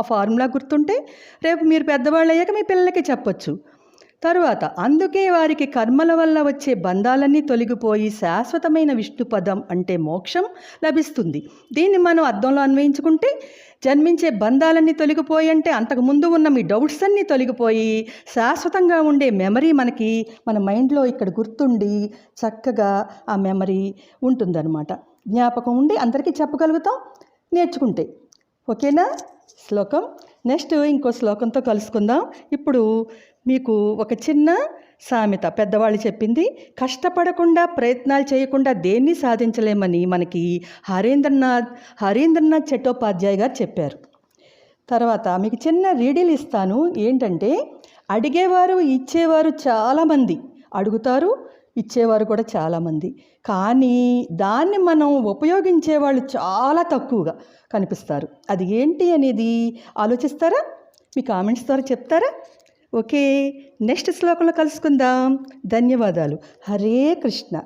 ఆ ఫార్ములా గుర్తుంటే రేపు మీరు పెద్దవాళ్ళు అయ్యాక మీ పిల్లలకి చెప్పొచ్చు. తరువాత అందుకే వారికి కర్మల వల్ల వచ్చే బంధాలన్నీ తొలగిపోయి శాశ్వతమైన విష్ణు పదం అంటే మోక్షం లభిస్తుంది. దీన్ని మనం అర్థంలో అన్వయించుకుంటే జన్మించే బంధాలన్నీ తొలగిపోయి అంటే అంతకుముందు ఉన్న మీ డౌట్స్ అన్నీ తొలగిపోయి శాశ్వతంగా ఉండే మెమరీ మనకి మన మైండ్లో ఇక్కడ గుర్తుండి చక్కగా ఆ మెమరీ ఉంటుందన్నమాట. జ్ఞాపకం ఉండి అందరికీ చెప్పగలుగుతాం నేర్చుకుంటే. ఓకేనా శ్లోకం? నెక్స్ట్ ఇంకో శ్లోకంతో కలుసుకుందాం. ఇప్పుడు మీకు ఒక చిన్న సామెత పెద్దవాళ్ళు చెప్పింది. కష్టపడకుండా ప్రయత్నాలు చేయకుండా దేన్ని సాధించలేమని మనకి హరీంద్రనాథ్ చట్టోపాధ్యాయ గారు చెప్పారు. తర్వాత మీకు చిన్న రీడిల్ ఇస్తాను. ఏంటంటే అడిగేవారు ఇచ్చేవారు చాలామంది, అడుగుతారు ఇచ్చేవారు కూడా చాలామంది, కానీ దాన్ని మనం ఉపయోగించేవాళ్ళు చాలా తక్కువగా కనిపిస్తారు. అది ఏంటి అనేది ఆలోచిస్తారా? మీ కామెంట్స్ ద్వారా చెప్తారా? ఓకే, నెక్స్ట్ శ్లోకంలో కలుసుకుందాం. ధన్యవాదాలు. హరే కృష్ణ.